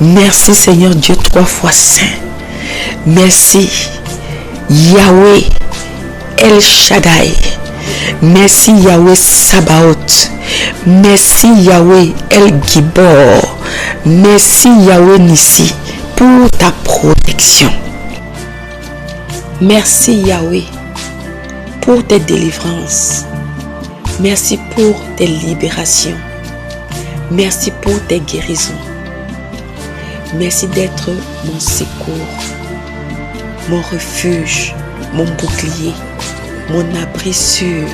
Merci Seigneur Dieu 3 fois saint. Merci Yahweh El Shaddai. Merci Yahweh Sabaoth. Merci Yahweh El Gibor. Merci Yahweh Nissi pour ta protection. Merci Yahweh pour tes délivrances. Merci pour tes libérations. Merci pour tes guérisons. Merci d'être mon secours, mon refuge, mon bouclier, mon abri sûr,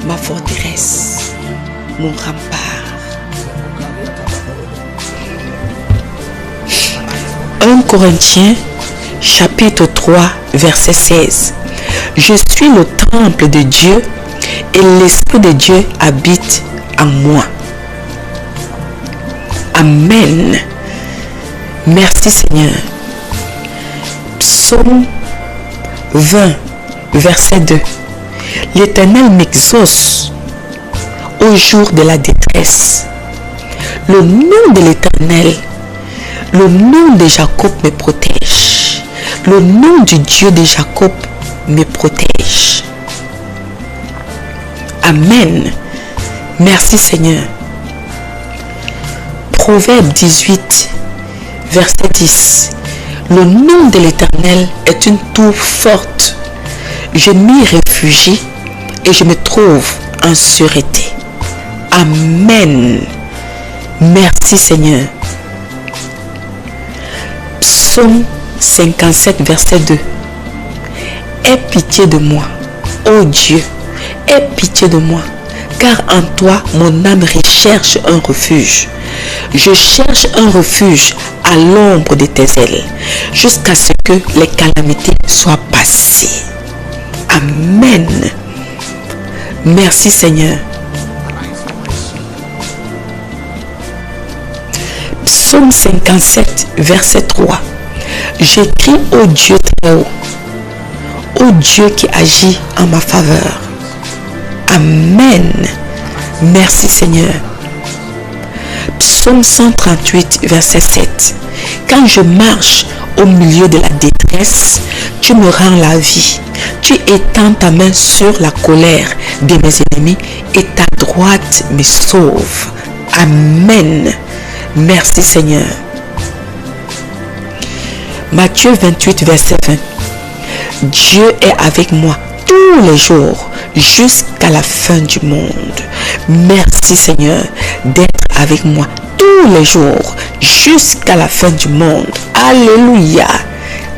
ma forteresse, mon rempart. 1 Corinthiens chapitre 3 verset 16. Je suis le temple de Dieu et l'Esprit de Dieu habite en moi. Amen. Merci Seigneur. Psaume 20 verset 2. L'Éternel m'exauce au jour de la détresse. Le nom de l'Éternel, le nom de Jacob me protège. Le nom du Dieu de Jacob me protège. Amen. Merci Seigneur. Proverbe 18 verset 10. Le nom de l'Éternel est une tour forte. Je m'y réfugie et je me trouve en sûreté. Amen. Merci Seigneur. Psaume 57 verset 2. Aie pitié de moi, ô Dieu, aie pitié de moi, car en toi mon âme recherche un refuge. Je cherche un refuge à l'ombre de tes ailes, jusqu'à ce que les calamités soient passées. Amen. Merci Seigneur. Psaume 57, verset 3. J'écris au Dieu très haut, au Dieu qui agit en ma faveur. Amen. Merci Seigneur. Psaume 138, verset 7. Quand je marche au milieu de la détresse, tu me rends la vie. Tu étends ta main sur la colère de mes ennemis et ta droite me sauve. Amen. Merci Seigneur. Matthieu 28, verset 20. Dieu est avec moi tous les jours jusqu'à la fin du monde. Merci Seigneur d'être avec moi tous les jours jusqu'à la fin du monde. Alléluia.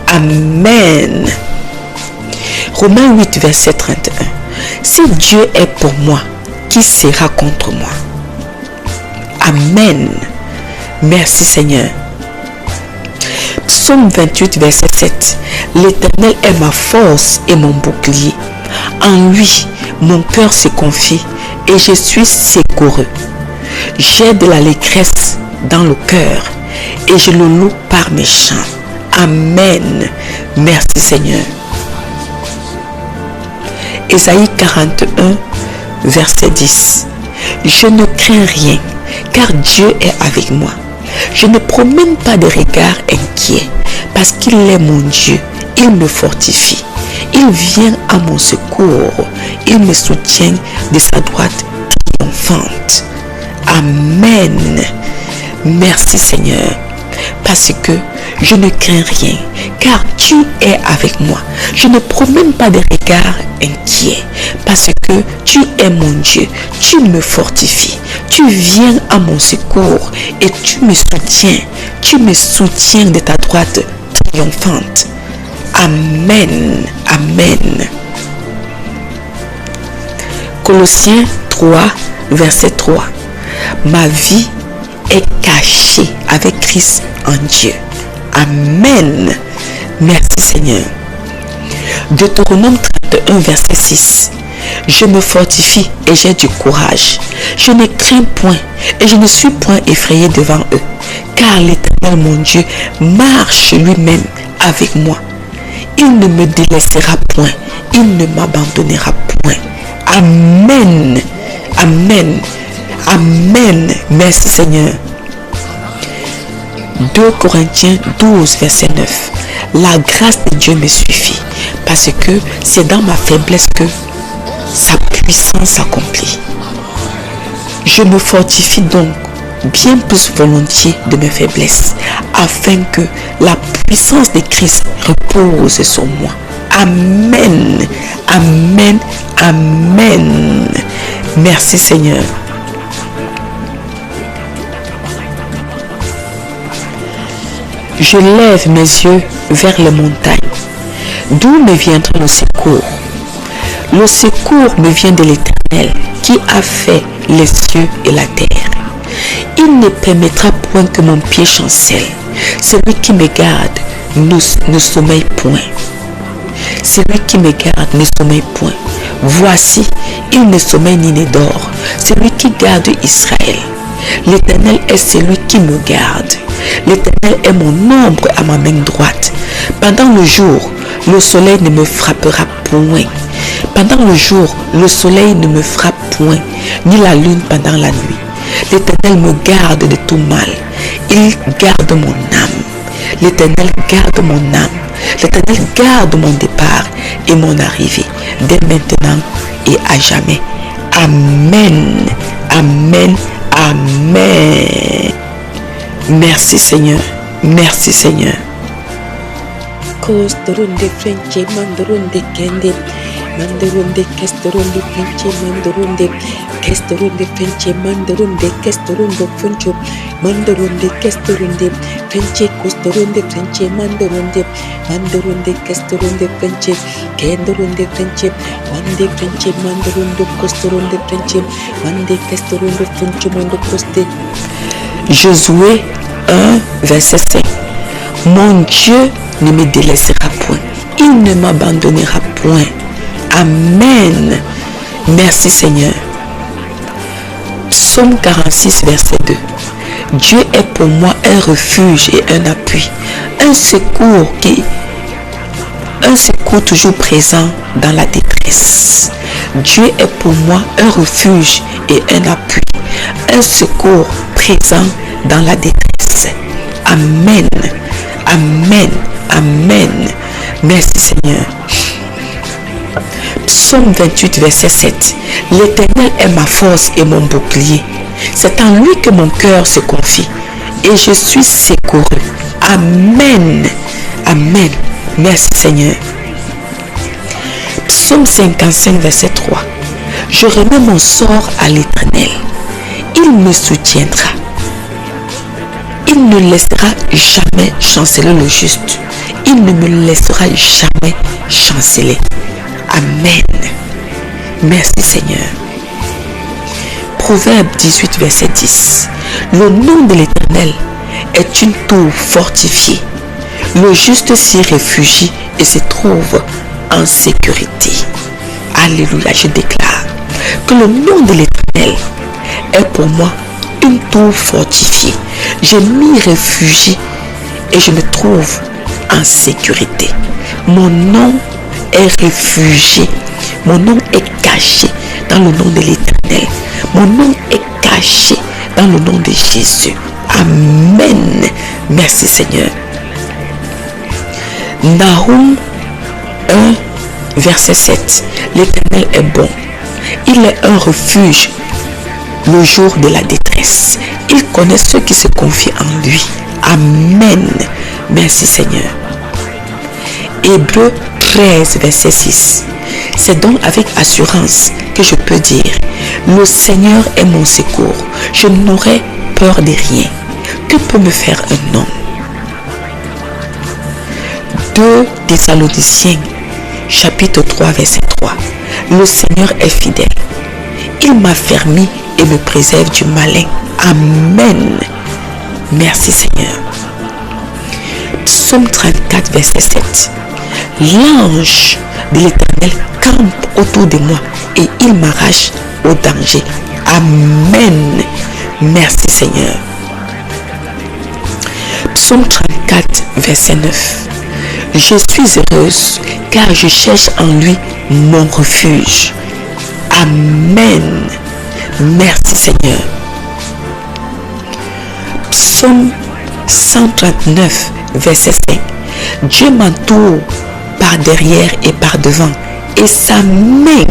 Amen. Romains 8, verset 31. Si Dieu est pour moi, qui sera contre moi? Amen. Merci Seigneur. Psaume 28, verset 7. L'Éternel est ma force et mon bouclier. En lui, mon cœur se confie et je suis secouru. J'ai de l'allégresse dans le cœur et je le loue par mes chants. Amen. Merci Seigneur. Ésaïe 41, verset 10. Je ne crains rien, car Dieu est avec moi. Je ne promène pas de regard inquiet, parce qu'il est mon Dieu. Il me fortifie. Il vient à mon secours. Il me soutient de sa droite triomphante. Amen. Merci Seigneur, parce que je ne crains rien, car tu es avec moi. Je ne promène pas de regard inquiet, parce que tu es mon Dieu. Tu me fortifies. Tu viens à mon secours et tu me soutiens. Tu me soutiens de ta droite triomphante. Amen. Amen. Colossiens 3, verset 3. Ma vie est cachée avec Christ en Dieu. Amen. Merci Seigneur. Deutéronome 31, verset 6. Je me fortifie et j'ai du courage. Je ne crains point et je ne suis point effrayé devant eux, car l'Éternel mon Dieu marche lui-même avec moi. Il ne me délaissera point, il ne m'abandonnera point. Amen. Amen. Amen. Merci Seigneur. 2 Corinthiens 12, verset 9. La grâce de Dieu me suffit, parce que c'est dans ma faiblesse que sa puissance s'accomplit. Je me fortifie donc bien plus volontiers de mes faiblesses, afin que la puissance de Christ repose sur moi. Amen, amen, amen. Merci Seigneur. Je lève mes yeux vers les montagnes. D'où me viendra le secours? Le secours me vient de l'Éternel qui a fait les cieux et la terre. Il ne permettra point que mon pied chancelle. Celui qui me garde ne sommeille point. Celui qui me garde ne sommeille point. Voici, il ne sommeille ni ne dort. Celui qui garde Israël. L'Éternel est celui qui me garde. L'Éternel est mon ombre à ma main droite. Pendant le jour, le soleil ne me frappera point. Pendant le jour, le soleil ne me frappe point, ni la lune pendant la nuit. L'Éternel me garde de tout mal. Il garde mon âme. L'Éternel garde mon âme. L'Éternel garde mon départ et mon arrivée, dès maintenant et à jamais. Amen. Amen. Amen. Merci Seigneur. Merci Seigneur. Costoronde French, Mandoronde Kende, Mandoronde Castoronde French, Mandoronde Castoronde French, Mandoronde Castoronde French, Mandoronde Castoronde French, Costoronde French, Mandoronde Castoronde French, Kendoronde French, Mande French, Mandoronde Costoronde French, Mande Castoronde French, Mando Coste. Josué 1, verset 5. Mon Dieu ne me délaissera point. Il ne m'abandonnera point. Amen. Merci Seigneur. Psaume 46, verset 2. Dieu est pour moi un refuge et un appui, un secours toujours présent dans la détresse. Dieu est pour moi un refuge et un appui, un secours présent dans la détresse. Amen. Amen. Amen. Merci Seigneur. Psaume 28, verset 7. L'Éternel est ma force et mon bouclier. C'est en lui que mon cœur se confie et je suis secouru. Amen. Amen. Merci Seigneur. Psaume 55, verset 3. Je remets mon sort à l'Éternel. Il me soutiendra. Il ne laissera jamais chanceler le juste. Il ne me laissera jamais chanceler. Amen. Merci Seigneur. Proverbe 18, verset 10. Le nom de l'Éternel est une tour fortifiée. Le juste s'y réfugie et se trouve en sécurité. Alléluia, je déclare que le nom de l'Éternel est pour moi une tour fortifiée. Je m'y réfugie et je me trouve en sécurité. Mon nom est réfugié. Mon nom est caché dans le nom de l'Éternel. Mon nom est caché dans le nom de Jésus. Amen. Merci Seigneur. Nahum 1, verset 7. L'Éternel est bon. Il est un refuge le jour de la détresse. Il connaît ceux qui se confient en lui. Amen. Merci Seigneur. Hébreux 13, verset 6. C'est donc avec assurance que je peux dire, le Seigneur est mon secours. Je n'aurai peur de rien. Que peut me faire un homme? 2 Thessaloniciens, chapitre 3, verset 3. Le Seigneur est fidèle. Il m'affermit et me préserve du malin. Amen. Merci Seigneur. Psaume 34, verset 7. L'ange de l'Éternel campe autour de moi et il m'arrache au danger. Amen. Merci Seigneur. Psaume 34, verset 9. Je suis heureuse car je cherche en lui mon refuge. Amen. Merci Seigneur. Psaume 139, verset 5. Dieu m'entoure par derrière et par devant, et sa main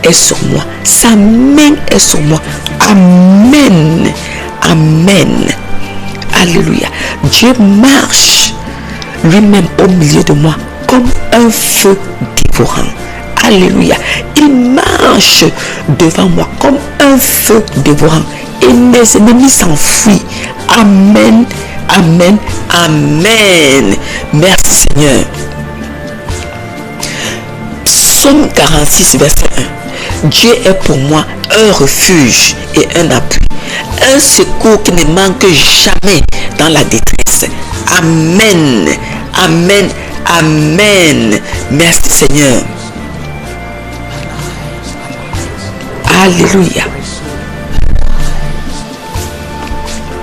est sur moi. Sa main est sur moi. Amen. Amen. Alléluia. Dieu marche lui-même au milieu de moi comme un feu dévorant. Alléluia. Il marche devant moi comme un feu dévorant. Et mes ennemis s'enfuient. Amen. Amen. Amen. Merci Seigneur. Psaume 46, verset 1. Dieu est pour moi un refuge et un appui, un secours qui ne manque jamais dans la détresse. Amen. Amen. Amen. Merci Seigneur. Alléluia.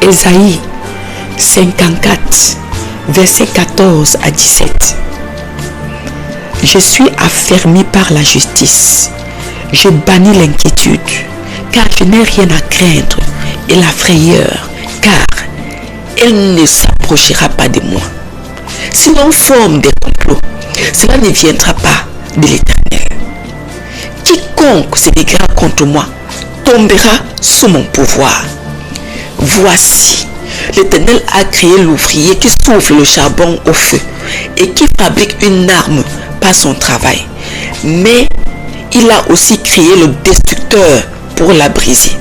Ésaïe 54, versets 14 à 17. Je suis affermi par la justice. Je bannis l'inquiétude, car je n'ai rien à craindre, et la frayeur, car elle ne s'approchera pas de moi. Si l'on forme des complots, cela ne viendra pas de l'Éternel. Quiconque se lèvera contre moi tombera sous mon pouvoir. Voici, l'Éternel a créé l'ouvrier qui souffle le charbon au feu et qui fabrique une arme par son travail. Mais il a aussi créé le destructeur pour la briser.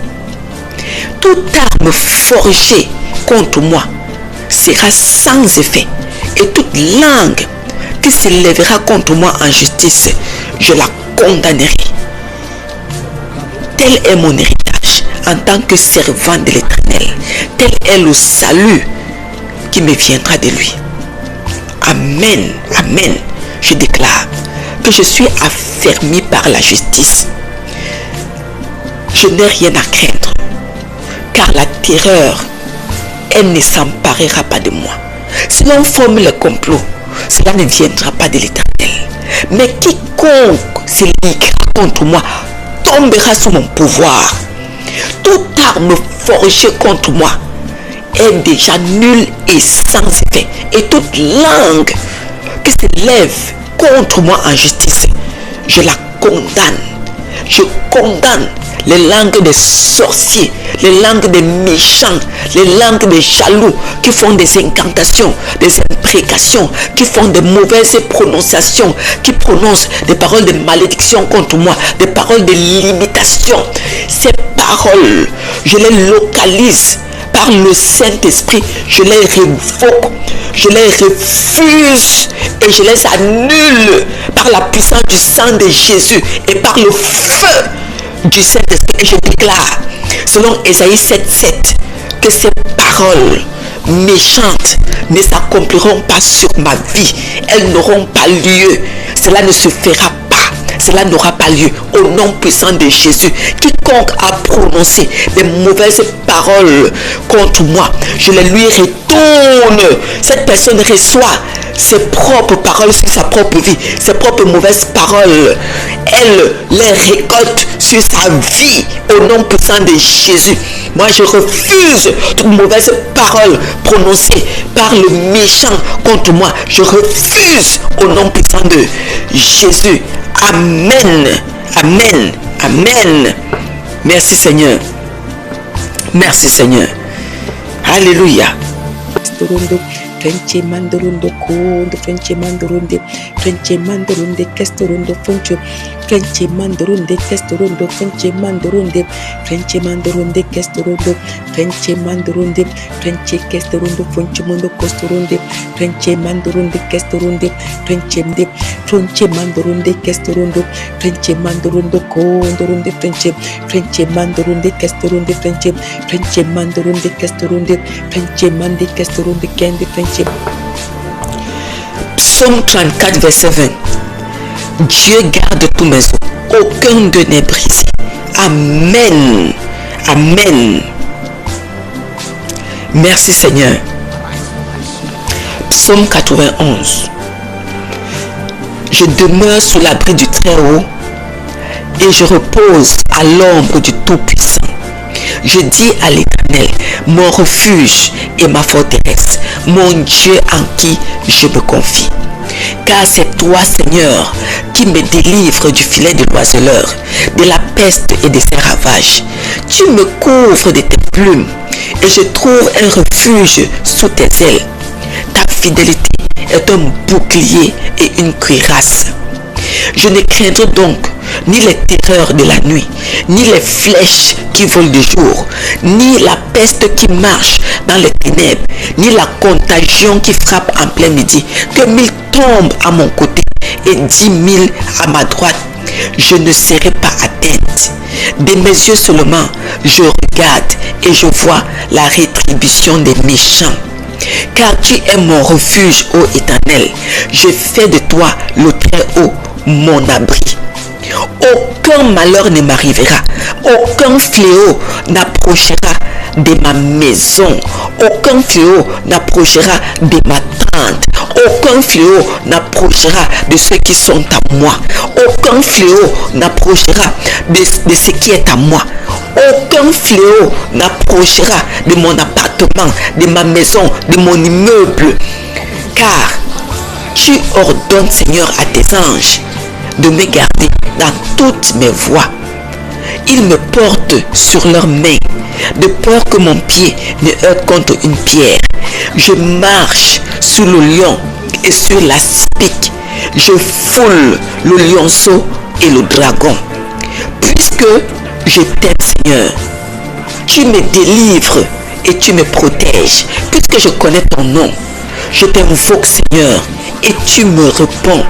Toute arme forgée contre moi sera sans effet, et toute langue qui se lèvera contre moi en justice, je la condamnerai. Tel est mon héritage en tant que servant de l'Éternel. Tel est le salut qui me viendra de lui. Amen. Amen. Je déclare que je suis affermi par la justice. Je n'ai rien à craindre, car la terreur, elle ne s'emparera pas de moi. Si l'on forme le complot, cela ne viendra pas de l'Éternel. Mais quiconque se liguera contre moi tombera sous mon pouvoir. Toute arme forgée contre moi est déjà nulle et sans effet. Et toute langue qui se lève contre moi en justice, je la condamne. Je condamne les langues des sorciers, les langues des méchants, les langues des jaloux qui font des incantations, des imprécations, qui font de mauvaises prononciations, qui prononcent des paroles de malédiction contre moi, des paroles de limitation. Ces paroles, je les localise par le Saint-Esprit, je les révoque, je les refuse et je les annule par la puissance du sang de Jésus et par le feu du Saint-Esprit. Et je déclare, selon Ésaïe 7:7, que ces paroles méchantes ne s'accompliront pas sur ma vie. Elles n'auront pas lieu. Cela ne se fera pas. Cela n'aura pas lieu au nom puissant de Jésus. Quiconque a prononcé des mauvaises paroles contre moi, je les lui retourne. Cette personne reçoit ses propres paroles sur sa propre vie, ses propres mauvaises paroles. Elle les récolte sur sa vie au nom puissant de Jésus. Moi, je refuse toute mauvaise parole prononcée par le méchant contre moi. Je refuse au nom puissant de Jésus. Amen. Amen. Amen. Merci Seigneur. Merci Seigneur. Alléluia. Frenche mandorundo kondo, Frenche mandorunde, Frenche mandorunde, Kestorundo Funcho, Frenche mandorunde, Kestorundo, Frenche mandorunde, Frenche mandorunde, Kestorundo, Frenche mandorunde, Frenche Kestorundo, Funcho mundo Costorunde, Frenche mandorunde, Kestorunde, Frenche de, Frenche mandorunde, Kestorundo, Frenche mandorundo kondorunde, Frenche mandorunde, Kestorunde, Frenche mandorunde, Kestorunde, Frenche mande Kestorunde, Kende, Frenche. Psaume 34, verset 20. Dieu garde tous mes os, aucun d'eux n'est brisé. Amen. Amen. Merci Seigneur. Psaume 91. Je demeure sous l'abri du Très-Haut et je repose à l'ombre du Tout-Puissant. Je dis à l'Éternel, mon refuge et ma forteresse, mon Dieu en qui je me confie. Car c'est toi, Seigneur, qui me délivre du filet de l'oiseleur, de la peste et de ses ravages. Tu me couvres de tes plumes et je trouve un refuge sous tes ailes. Ta fidélité est un bouclier et une cuirasse. Je ne craindrai donc ni les terreurs de la nuit, ni les flèches qui volent de jour, ni la peste qui marche dans les ténèbres, ni la contagion qui frappe en plein midi. Que 1000 tombent à mon côté et 10 000 à ma droite, je ne serai pas atteinte. De mes yeux seulement, je regarde et je vois la rétribution des méchants. Car tu es mon refuge, ô Éternel. Je fais de toi le Très-Haut mon abri. Aucun malheur ne m'arrivera, aucun fléau n'approchera de ma maison, aucun fléau n'approchera de ma tente, aucun fléau n'approchera de ceux qui sont à moi, aucun fléau n'approchera de ce qui est à moi, aucun fléau n'approchera de mon appartement, de ma maison, de mon immeuble, car tu ordonnes, Seigneur, à tes anges de me garder dans toutes mes voies. Ils me portent sur leurs mains, de peur que mon pied ne heurte contre une pierre. Je marche sur le lion et sur la spique. Je foule le lionceau et le dragon. Puisque je t'aime, Seigneur, tu me délivres et tu me protèges. Puisque je connais ton nom, je t'invoque, Seigneur, et tu me réponds.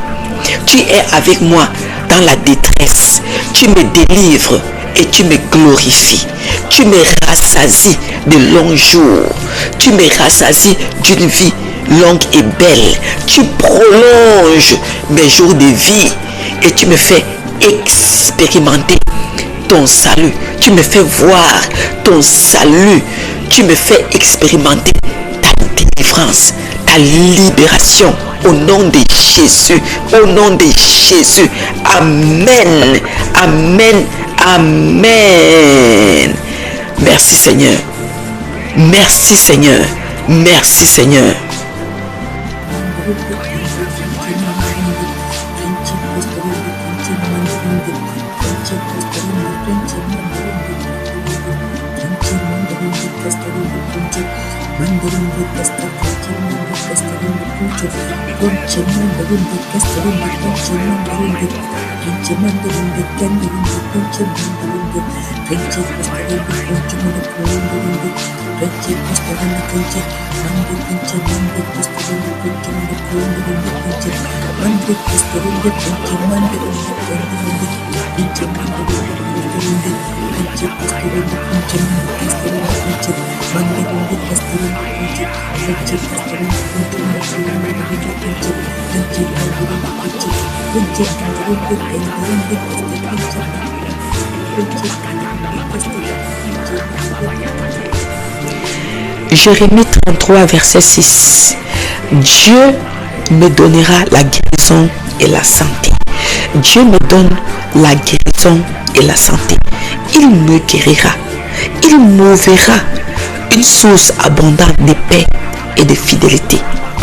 Tu es avec moi dans la détresse. Tu me délivres et tu me glorifies. Tu me rassasies de longs jours. Tu me rassasies d'une vie longue et belle. Tu prolonges mes jours de vie et tu me fais expérimenter ton salut. Tu me fais voir ton salut. Tu me fais expérimenter ta délivrance, ta libération. Au nom de Jésus, au nom de Jésus. Amen, amen, amen. Merci Seigneur. Merci Seigneur. Merci Seigneur. Jérémie 33, verset 6. Dieu me donnera la guérison et la santé. Dieu me donne la guérison et la santé. Il me guérira. Il m'ouvrira une source abondante de paix et de fidélité.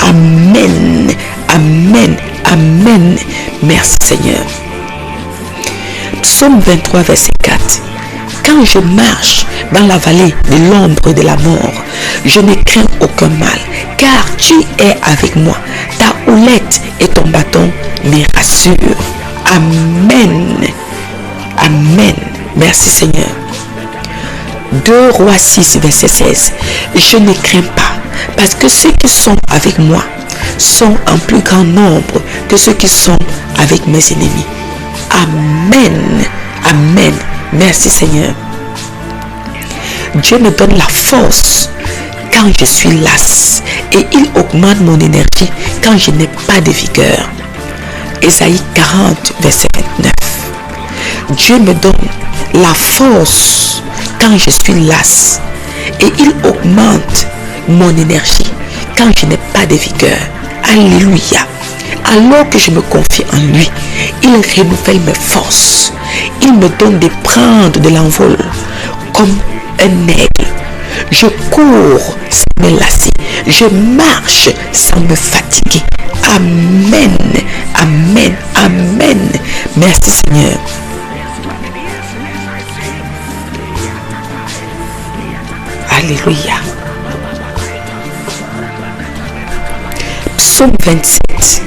Amen. Amen. Amen. Merci Seigneur. Psaume 23, verset 4. Quand je marche dans la vallée de l'ombre de la mort, je ne crains aucun mal, car tu es avec moi. Ta houlette et ton bâton me rassurent. Amen. Amen. Merci Seigneur. 2 Rois 6, verset 16. Je ne crains pas, parce que ceux qui sont avec moi sont en plus grand nombre que ceux qui sont avec mes ennemis. Amen. Amen. Merci Seigneur. Dieu me donne la force quand je suis lasse et il augmente mon énergie quand je n'ai pas de vigueur. Ésaïe 40, verset 29. Dieu me donne la force quand je suis lasse et il augmente mon énergie quand je n'ai pas de vigueur. Alléluia. Alors que je me confie en lui, il renouvelle mes forces. Il me donne de prendre de l'envol comme un aigle. Je cours sans me lasser. Je marche sans me fatiguer. Amen. Amen. Amen. Merci Seigneur. Alléluia. Psaume 27.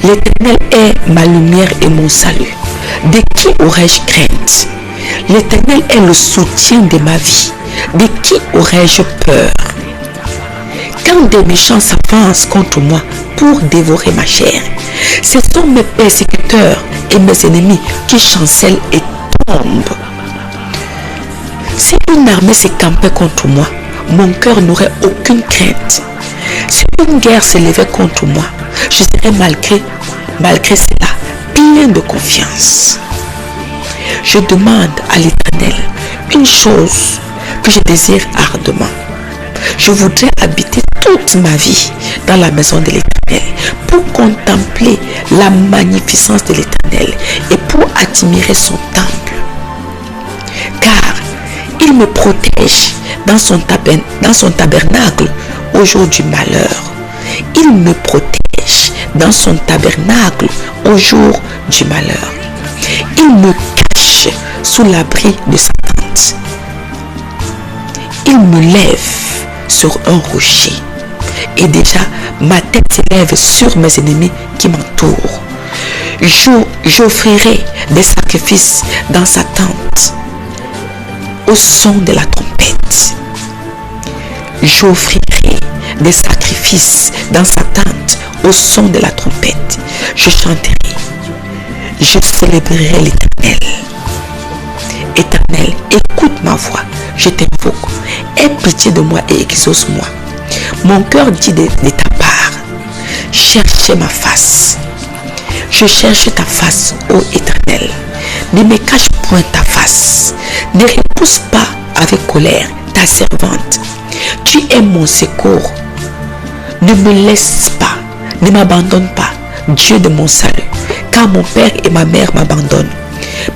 L'Éternel est ma lumière et mon salut. De qui aurais-je crainte? L'Éternel est le soutien de ma vie. De qui aurais-je peur? Quand des méchants s'avancent contre moi pour dévorer ma chair, ce sont mes persécuteurs et mes ennemis qui chancellent et tombent. Si une armée se campait contre moi, mon cœur n'aurait aucune crainte. Si une guerre s'élevait contre moi, je serais malgré cela plein de confiance. Je demande à l'Éternel une chose que je désire ardemment. Je voudrais habiter toute ma vie dans la maison de l'Éternel pour contempler la magnificence de l'Éternel et pour admirer son temple. Car il me protège dans son tabernacle au jour du malheur. Il me protège dans son tabernacle au jour du malheur. Il me cache sous l'abri de sa tente. Il me lève sur un rocher. Et déjà, ma tête s'élève sur mes ennemis qui m'entourent. J'offrirai des sacrifices dans sa tente au son de la trompette. J'offrirai des sacrifices dans sa tente au son de la trompette. Je chanterai. Je célébrerai l'Éternel. Éternel, écoute ma voix. Je t'invoque. Aie pitié de moi et exauce-moi. Mon cœur dit de ta part. Cherchez ma face. Je cherche ta face, ô Éternel. Ne me cache point ta face. Ne repousse pas avec colère ta servante. Tu es mon secours. Ne me laisse pas. Ne m'abandonne pas, Dieu de mon salut. Car mon père et ma mère m'abandonnent.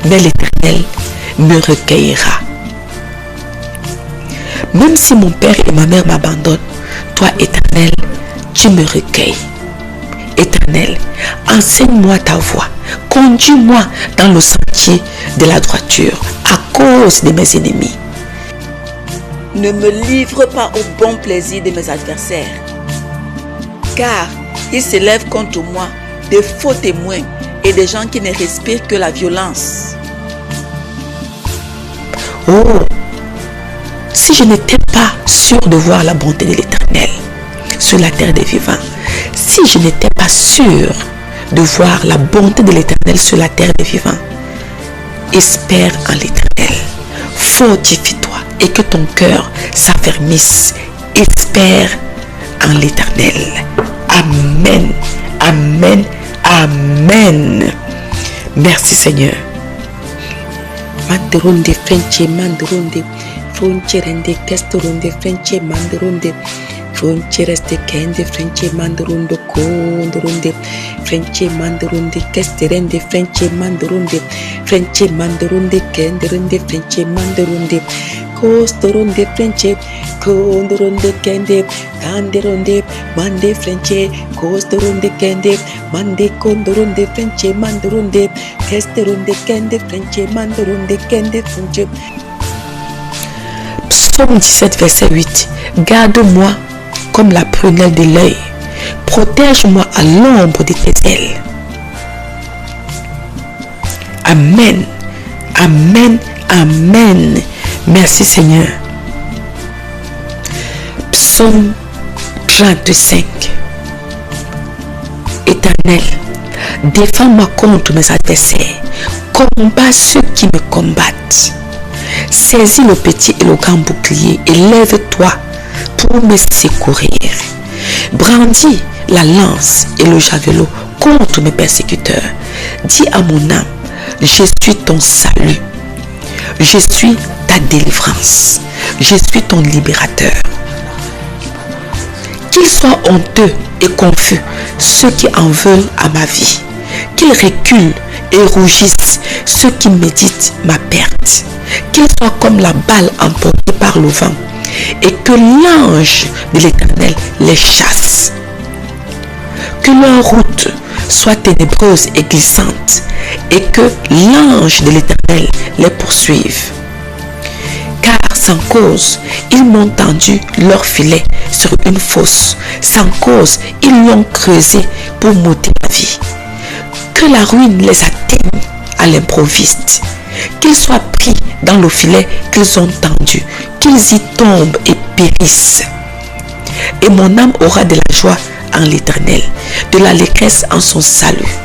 Mais l'Éternel me recueillera. Même si mon père et ma mère m'abandonnent, toi, Éternel, tu me recueilles. Éternel, enseigne-moi ta voie. Conduis-moi dans le sentier de la droiture à cause de mes ennemis. Ne me livre pas au bon plaisir de mes adversaires, car ils s'élèvent contre moi des faux témoins et des gens qui ne respirent que la violence. Oh, si je n'étais pas sûr de voir la bonté de l'Éternel sur la terre des vivants, si je n'étais pas sûr de voir la bonté de l'Éternel sur la terre des vivants, espère en l'Éternel, fortifie-toi et que ton cœur s'affermisse. Espère en l'Éternel. Amen, amen, amen. Merci Seigneur. Mandaronde French mandaronde Froncherende Castoronde French mandaronde Fronchereste Kende French mandarondo Condoronde French mandaronde Casterende French mandaronde French mandaronde Kenderende French mandaronde Costoronde French Condoronde Kende Tanderonde Mande French Costoronde Kende Mande Condoronde French mandaronde Casteronde Kende French mandaronde Kende French. Psaume 17, verset 8. Garde-moi comme la prunelle de l'œil. Protège-moi à l'ombre de tes ailes. Amen. Amen. Amen. Merci Seigneur. Psaume 35. Éternel, défends-moi contre mes adversaires. Combat ceux qui me combattent. Saisis le petit et le grand bouclier et lève-toi pour me secourir. Brandis la lance et le javelot contre mes persécuteurs. Dis à mon âme, je suis ton salut. Je suis ta délivrance. Je suis ton libérateur. Qu'ils soient honteux et confus ceux qui en veulent à ma vie. Qu'ils reculent, et rougissent ceux qui méditent ma perte. Qu'ils soient comme la balle emportée par le vent et que l'ange de l'Éternel les chasse. Que leur route soit ténébreuse et glissante et que l'ange de l'Éternel les poursuive. Car sans cause, ils m'ont tendu leur filet sur une fosse. Sans cause, ils l'ont creusé pour m'ôter la vie. Que la ruine les atteigne à l'improviste. Qu'ils soient pris dans le filet qu'ils ont tendu, qu'ils y tombent et périssent. Et mon âme aura de la joie en l'Éternel, de l'allégresse en son salut.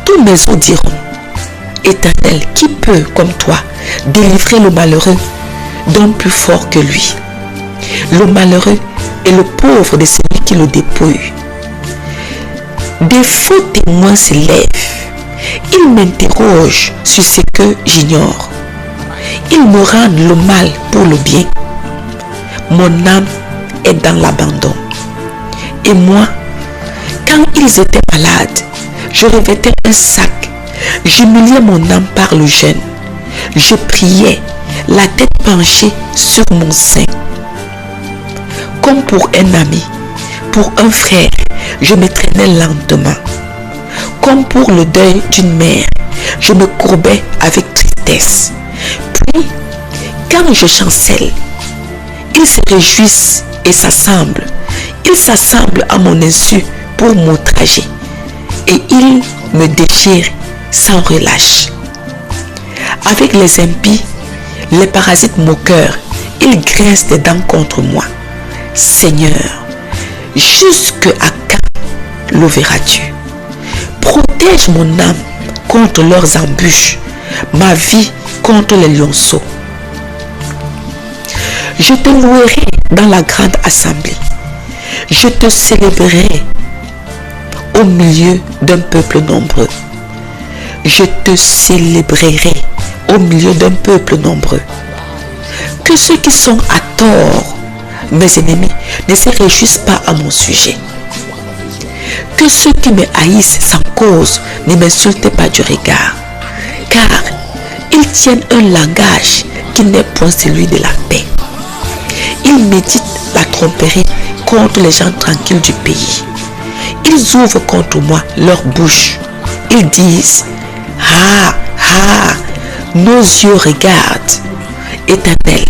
Tous mes os diront, Éternel, qui peut, comme toi, délivrer le malheureux d'un plus fort que lui? Le malheureux est le pauvre de celui qui le dépouille. Des faux témoins s'élèvent. Ils m'interrogent sur ce que j'ignore. Ils me rendent le mal pour le bien. Mon âme est dans l'abandon. Et moi, quand ils étaient malades, je revêtais un sac. J'humiliais mon âme par le jeûne. Je priais, la tête penchée sur mon sein. Comme pour un ami, pour un frère, je me traînais lentement. Comme pour le deuil d'une mère, je me courbais avec tristesse. Puis, quand je chancelle, ils se réjouissent et s'assemblent. Ils s'assemblent à mon insu pour m'outrager. Et ils me déchirent sans relâche. Avec les impies, les parasites moqueurs, ils grincent des dents contre moi. Seigneur, jusqu'à quand le verras-tu? Protège mon âme contre leurs embûches, ma vie contre les lionceaux. Je te louerai dans la grande assemblée. Je te célébrerai au milieu d'un peuple nombreux. Je te célébrerai au milieu d'un peuple nombreux. Que ceux qui sont à tort, mes ennemis, ne se réjouissent pas à mon sujet. Que ceux qui me haïssent sans cause ne m'insultent pas du regard, car ils tiennent un langage qui n'est point celui de la paix. Ils méditent la tromperie contre les gens tranquilles du pays. Ils ouvrent contre moi leur bouche. Ils disent, ah, ah, nos yeux regardent. Éternel,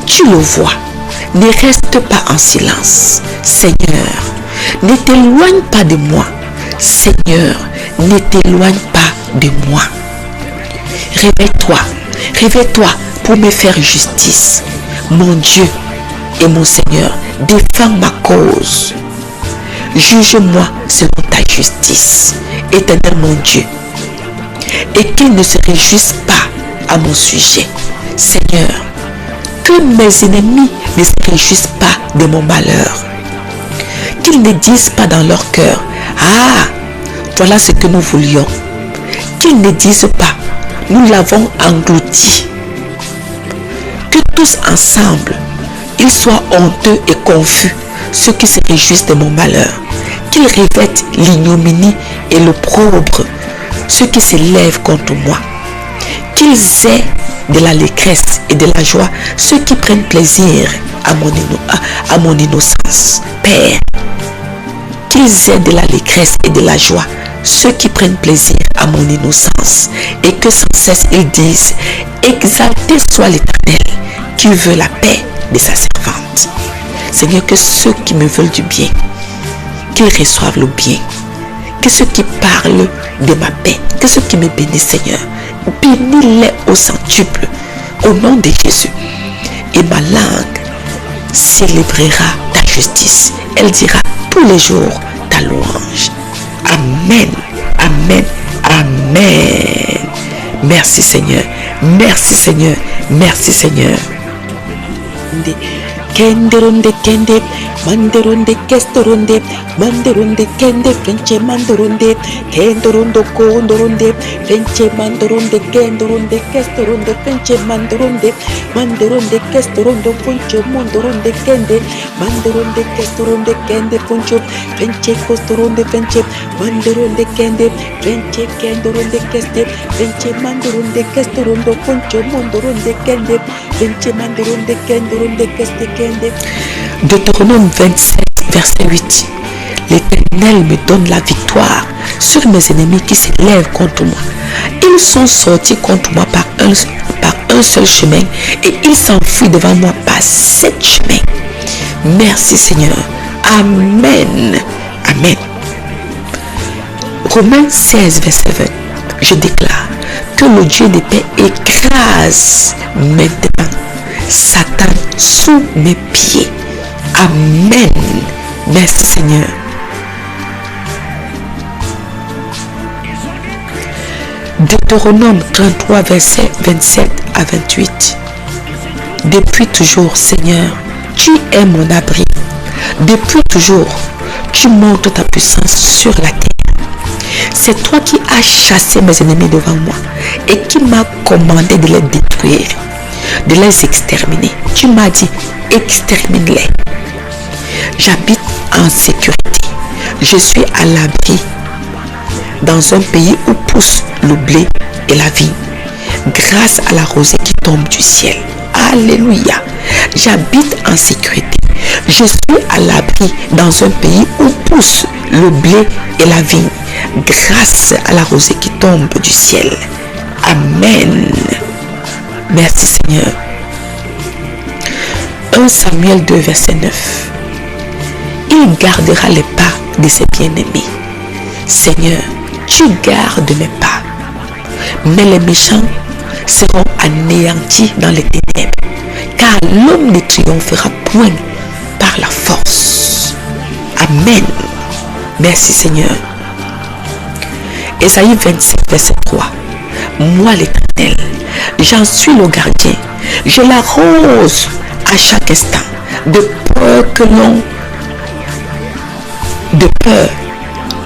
tu le vois, ne reste pas en silence. Seigneur, ne t'éloigne pas de moi. Seigneur, ne t'éloigne pas de moi. Réveille-toi, réveille-toi pour me faire justice. Mon Dieu et mon Seigneur, défends ma cause. Juge-moi selon ta justice, Éternel mon Dieu. Et qu'ils ne se réjouissent pas à mon sujet. Seigneur, que mes ennemis ne se réjouissent pas de mon malheur. Qu'ils ne disent pas dans leur cœur, ah, voilà ce que nous voulions. Qu'ils ne disent pas, nous l'avons englouti. Que tous ensemble, ils soient honteux et confus, ceux qui se réjouissent de mon malheur. Qu'ils revêtent l'ignominie et l'opprobre, ceux qui s'élèvent contre moi. Qu'ils aient de l'allégresse et de la joie, ceux qui prennent plaisir à mon innocence. Père, qu'ils aient de l'allégresse et de la joie, ceux qui prennent plaisir à mon innocence, et que sans cesse ils disent, exalté soit l'Éternel, qui veut la paix de sa servante. Seigneur, que ceux qui me veulent du bien, qu'ils reçoivent le bien. Que ceux qui parlent de ma paix, que ceux qui me bénissent, Seigneur, bénis-les au centuple, au nom de Jésus. Et ma langue célébrera ta justice. Elle dira tous les jours ta louange. Amen, amen, amen. Merci Seigneur, merci Seigneur, merci Seigneur. kenderonde kende, manderonde kestoronde, manderonde kende, frenche mandoronde, kendorondo kondoronde, frenche mandoronde, kendoronde kestoronde, frenche mandoronde, mandoronde kestorondo, foncho mondoronde kende, mandoronde kestoronde kende, foncho, frenche kostoronde, frenche, mandoronde kende, frenche kendoronde keste, frenche mandoronde kestorondo, foncho mondoronde kende, frenche mandoronde kendoronde keste kende. Deutéronome 27, verset 8. L'Éternel me donne la victoire sur mes ennemis qui s'élèvent contre moi. Ils sont sortis contre moi par un seul chemin et ils s'enfuient devant moi par 7 chemins. Merci Seigneur. Amen. Amen. Romains 16, verset 20. Je déclare que le Dieu de paix écrase maintenant Satan sous mes pieds. Amen. Merci Seigneur. Deutéronome 33, verset 27 à 28. Depuis toujours, Seigneur, tu es mon abri. Depuis toujours, tu montres ta puissance sur la terre. C'est toi qui as chassé mes ennemis devant moi et qui m'as commandé de les détruire, de les exterminer. Tu m'as dit, extermine-les. J'habite en sécurité. Je suis à l'abri dans un pays où pousse le blé et la vigne, grâce à la rosée qui tombe du ciel. Alléluia. J'habite en sécurité. Je suis à l'abri dans un pays où pousse le blé et la vigne, grâce à la rosée qui tombe du ciel. Amen. Merci Seigneur. 1 Samuel 2, verset 9. Il gardera les pas de ses bien-aimés. Seigneur, tu gardes mes pas. Mais les méchants seront anéantis dans les ténèbres, car l'homme ne triomphera point par la force. Amen. Merci Seigneur. Ésaïe 27, verset 3. Moi l'Éternel, j'en suis le gardien. Je l'arrose à chaque instant, de peur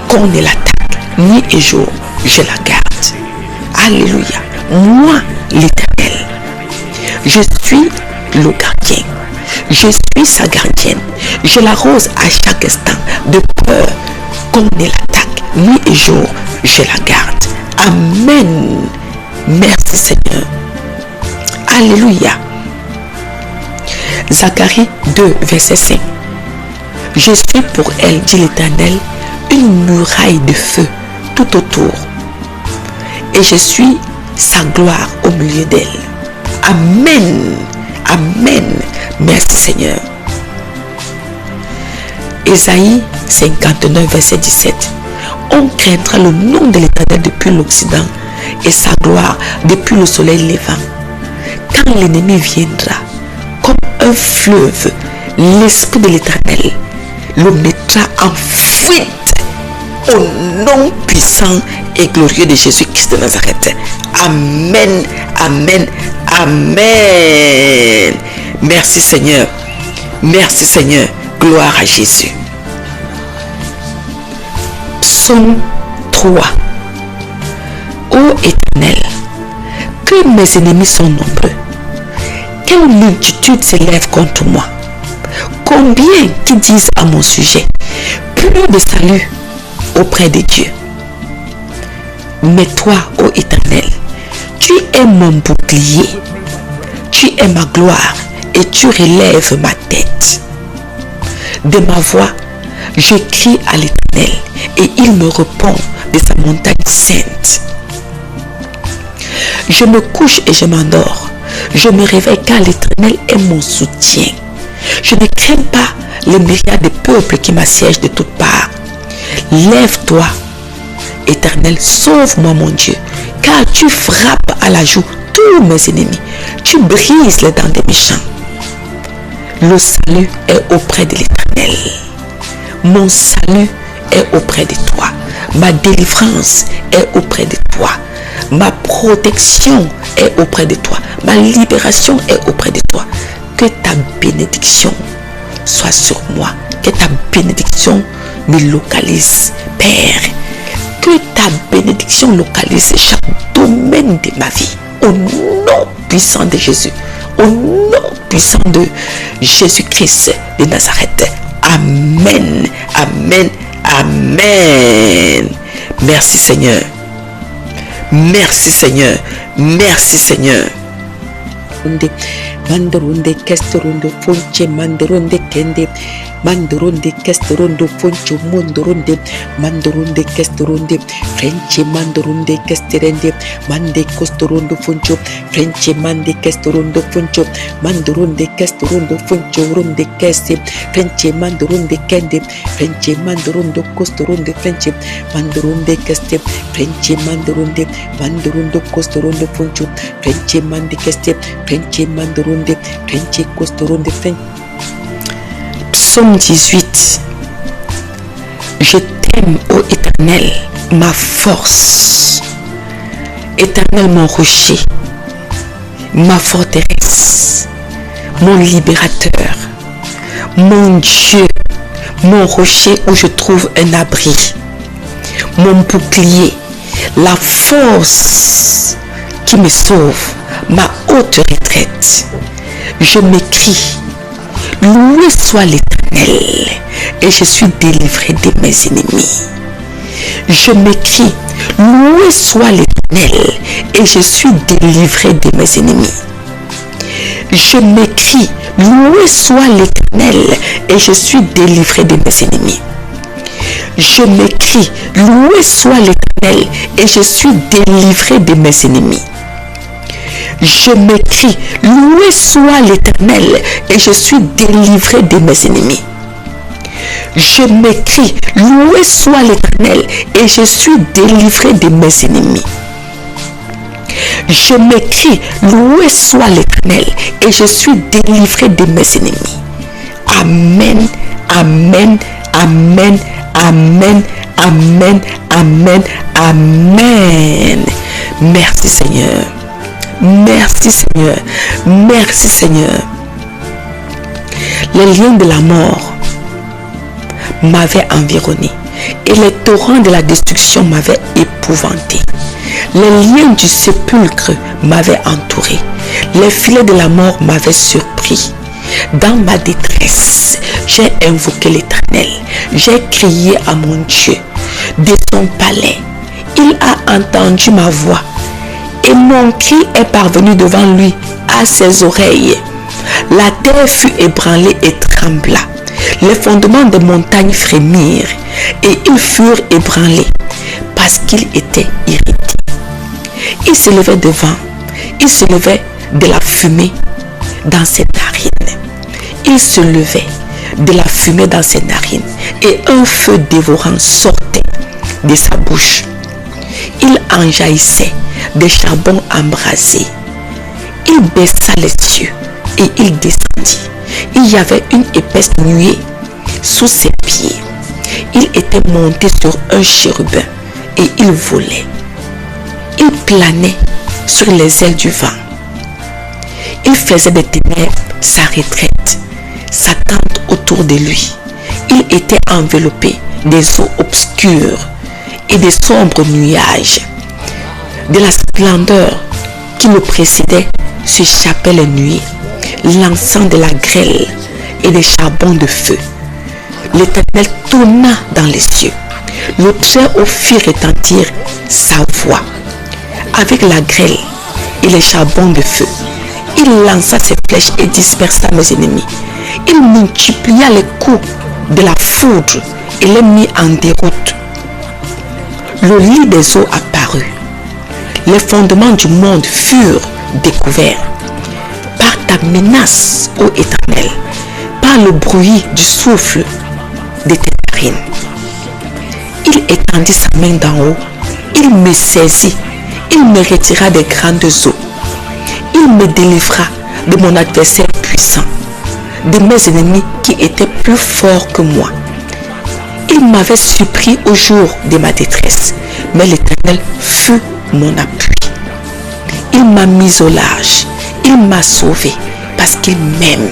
qu'on ne l'attaque, nuit et jour, je la garde. Alléluia. Moi, l'Éternel, je suis le gardien. Je suis sa gardienne. Je l'arrose à chaque instant, de peur qu'on ne l'attaque, nuit et jour, je la garde. Amen. Merci Seigneur. Alléluia. Zacharie 2, verset 5. Je suis pour elle, dit l'Éternel, une muraille de feu tout autour. Et je suis sa gloire au milieu d'elle. Amen. Amen. Merci Seigneur. Ésaïe 59, verset 17. On craindra le nom de l'Éternel depuis l'Occident et sa gloire depuis le soleil levant. Quand l'ennemi viendra comme un fleuve, l'Esprit de l'Éternel le mettra en fuite au nom puissant et glorieux de Jésus-Christ de Nazareth. Amen, amen, amen. Merci Seigneur. Merci Seigneur. Gloire à Jésus. Psaume 3. Ô Éternel, que mes ennemis sont nombreux. Quelle multitude s'élève contre moi. Combien qui disent à mon sujet, plus de salut auprès de Dieu. Mais toi, ô Éternel, tu es mon bouclier, tu es ma gloire et tu relèves ma tête. De ma voix, je crie à l'Éternel et il me répond de sa montagne sainte. Je me couche et je m'endors. Je me réveille car l'Éternel est mon soutien. Je ne crains pas les myriades de peuples qui m'assiègent de toutes parts. Lève-toi, Éternel, sauve-moi mon Dieu, car tu frappes à la joue tous mes ennemis. Tu brises les dents des méchants. Le salut est auprès de l'Éternel. Mon salut est auprès de toi. Ma délivrance est auprès de toi. Ma protection est auprès de toi. Ma libération est auprès de toi. Que que ta bénédiction soit sur moi, que ta bénédiction me localise, Père, que ta bénédiction localise chaque domaine de ma vie, au nom puissant de Jésus, au nom puissant de Jésus-Christ de Nazareth. Amen, amen, amen. Merci Seigneur, merci Seigneur, merci Seigneur. Mandoronde kesterondo fonche mandoronde kende mandoronde kesterondo foncho mondoronde mandoronde kesteronde frenche mandoronde kesterende mande kostorondo foncho frenche mande kesterondo foncho mandoronde kesterondo foncho ronde keste frenche mandoronde kende frenche mandoronde kostorondo frenche mandoronde keste frenche mandorondo kostorondo foncho frenche mande keste frenche mandoronde Psaume 18. Je t'aime, ô Éternel, ma force. Éternel, mon rocher, ma forteresse, mon libérateur, mon Dieu, mon rocher où je trouve un abri, mon bouclier, la force qui me sauve, ma haute retraite. Je m'écrie, loué soit l'Éternel, et je suis délivré de mes ennemis. Je m'écrie, loué soit l'Éternel, et je suis délivré de mes ennemis. Je m'écrie, loué soit l'Éternel, et je suis délivré de mes ennemis. Je m'écrie, loué soit l'Éternel, et je suis délivré de mes ennemis. Je m'écrie, loué soit l'Éternel, et je suis délivré de mes ennemis. Je m'écrie, loué soit l'Éternel, et je suis délivré de mes ennemis. Je m'écrie, loué soit l'Éternel, et je suis délivré de mes ennemis. Amen, amen, amen, amen, amen, amen, amen. Merci Seigneur. Merci Seigneur, merci Seigneur. Les liens de la mort m'avaient environné et les torrents de la destruction m'avaient épouvanté. Les liens du sépulcre m'avaient entouré. Les filets de la mort m'avaient surpris. Dans ma détresse, j'ai invoqué l'Éternel. J'ai crié à mon Dieu. De son palais, il a entendu ma voix. Et mon cri est parvenu devant lui à ses oreilles. La terre fut ébranlée et trembla. Les fondements des montagnes frémirent et ils furent ébranlés parce qu'il était irrité. Il se levait devant, il se levait de la fumée dans ses narines. Il se levait de la fumée dans ses narines et un feu dévorant sortait de sa bouche. Il en jaillissait des charbons embrasés. Il baissa les yeux et il descendit. Il y avait une épaisse nuée sous ses pieds. Il était monté sur un chérubin et il volait. Il planait sur les ailes du vent. Il faisait des ténèbres sa retraite, sa tente autour de lui. Il était enveloppé des eaux obscures et des sombres nuages. De la splendeur qui le précédait s'échappaient les nuées, l'encens de la grêle et des charbons de feu. L'Éternel tourna dans les cieux. Le Très-Haut fit retentir sa voix. Avec la grêle et les charbons de feu, il lança ses flèches et dispersa mes ennemis. Il multiplia les coups de la foudre et les mit en déroute. Le lit des eaux apparut. Les fondements du monde furent découverts. Par ta menace, ô Éternel, par le bruit du souffle de tes narines. Il étendit sa main d'en haut, il me saisit, il me retira des grandes eaux. Il me délivra de mon adversaire puissant, de mes ennemis qui étaient plus forts que moi. Il m'avait surpris au jour de ma détresse, mais l'Éternel fut mon appui. Il m'a mis au large, il m'a sauvé parce qu'il m'aime.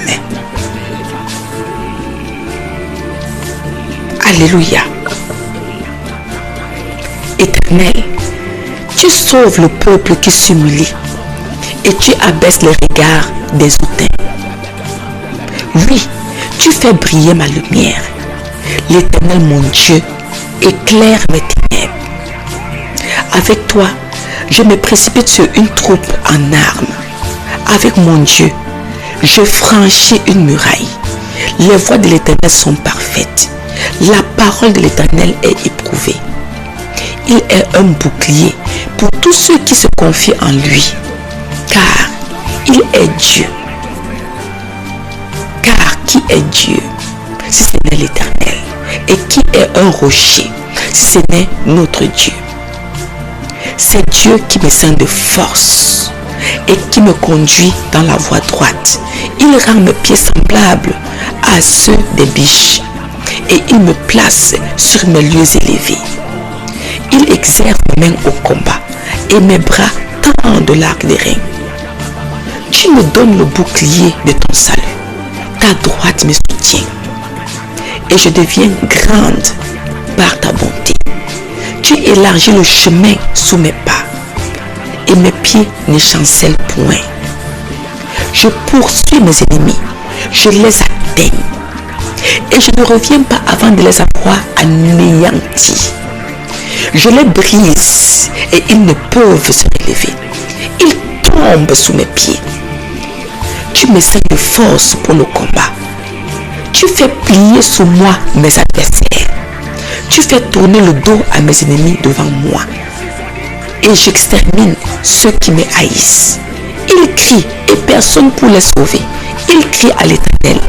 Alléluia. Éternel, tu sauves le peuple qui s'humilie et tu abaisses les regards des hautains. Oui, tu fais briller ma lumière. L'Éternel, mon Dieu, éclaire mes ténèbres. Avec toi, je me précipite sur une troupe en armes. Avec mon Dieu, je franchis une muraille. Les voies de l'Éternel sont parfaites. La parole de l'Éternel est éprouvée. Il est un bouclier pour tous ceux qui se confient en lui, car il est Dieu. Car qui est Dieu si ce n'est l'Éternel? Et qui est un rocher si ce n'est notre Dieu? C'est Dieu qui me scinde de force et qui me conduit dans la voie droite. Il rend mes pieds semblables à ceux des biches et il me place sur mes lieux élevés. Il exerce mes mains au combat et mes bras tendent l'arc des reins. Tu me donnes le bouclier de ton salut. Ta droite me soutient et je deviens grande par ta bonté. Tu élargis le chemin sous mes pas et mes pieds ne chancellent point. Je poursuis mes ennemis, je les atteins et je ne reviens pas avant de les avoir anéantis. Je les brise et ils ne peuvent se relever. Ils tombent sous mes pieds. Tu me sers de force pour le combat. Tu fais plier sous moi mes adversaires. Tu fais tourner le dos à mes ennemis devant moi. Et j'extermine ceux qui me haïssent. Ils crient et personne pour les sauver. Ils crient à l'Éternel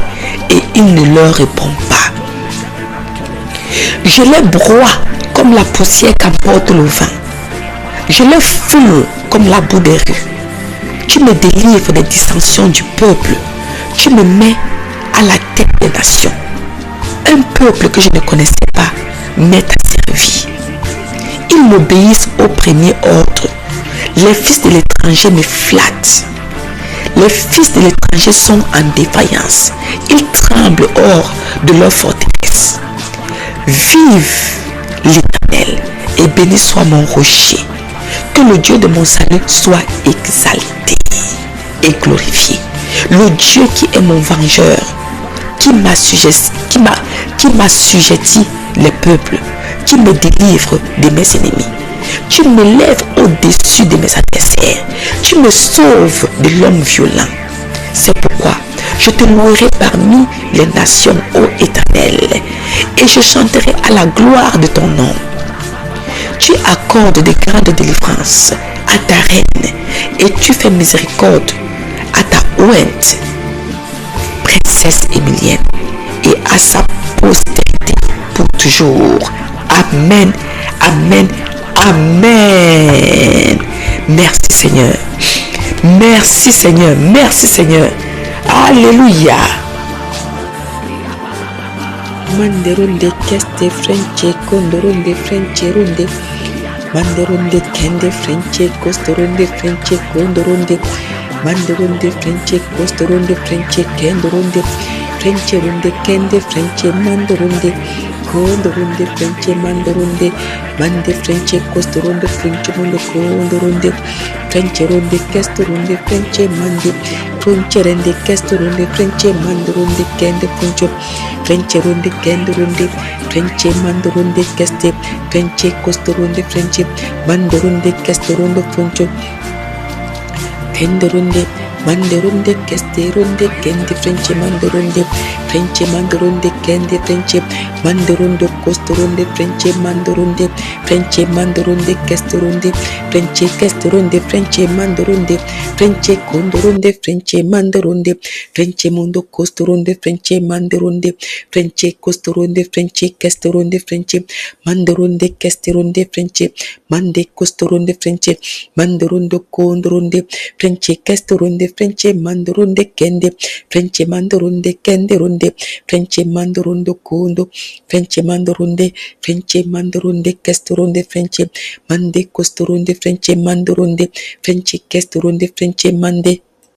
et il ne leur répond pas. Je les broie comme la poussière qu'emporte le vent. Je les foule comme la boue des rues. Tu me délivres des dissensions du peuple. Tu me mets à la tête des nations. Un peuple que je ne connaissais pas m'est asservi. Ils m'obéissent au premier ordre. Les fils de l'étranger me flattent. Les fils de l'étranger sont en défaillance. Ils tremblent hors de leur forteresse. Vive l'Éternel et béni soit mon rocher. Que le Dieu de mon salut soit exalté et glorifié. Le Dieu qui est mon vengeur, qui m'assujettit les peuples, qui me délivre de mes ennemis. Tu me lèves au-dessus de mes adversaires. Tu me sauves de l'homme violent. C'est pourquoi je te louerai parmi les nations, ô Éternel, et je chanterai à la gloire de ton nom. Tu accordes de grandes délivrances à ta reine et tu fais miséricorde à ta ointe, princesse Émilienne, et à sa postérité pour toujours. Amen, amen, amen. Merci Seigneur. Merci Seigneur. Merci Seigneur. Alléluia. Manderunde keste frenche kondorunde frenche runde. Manderunde kende frenche kostorunde frenche kondorunde. Manderunde frenche kostorunde frenche kendorunde. Frenche runde kende frenche mandorunde. Kondorunde frenche mandorunde. Mande frenche kostorunde frenche munde kondorunde. Frenche runde kestorunde frenche mande. Frenche rende kestorunde frenche mandorunde kende frenche. Frenche runde kende runde. Frenche mandorunde keste. Frenche kostorunde frenche mandorunde kestorunde frenche. Kende runde. Manderunde keste runde kende frenche mandorunde. Frenche mandorunde kende frenche mandorunde kostorunde frenche mandorunde. Frenche mandorunde kestorunde. Frenche kestorunde frenche mandorunde. Frenche kondorunde frenche mandorunde. Frenche mundo kostorunde frenche mandorunde. Frenche kostorunde frenche kestorunde frenche mandorunde kestorunde frenche mande kostorunde frenche mandorunde kondorunde frenche kestorunde frenche mandorunde kende frenche mandorunde kende runde frenche mandorunde kondo frenche mandorunde kestorunde frenche mande kostorunde frenche mandorunde frenche kestorunde frenche mande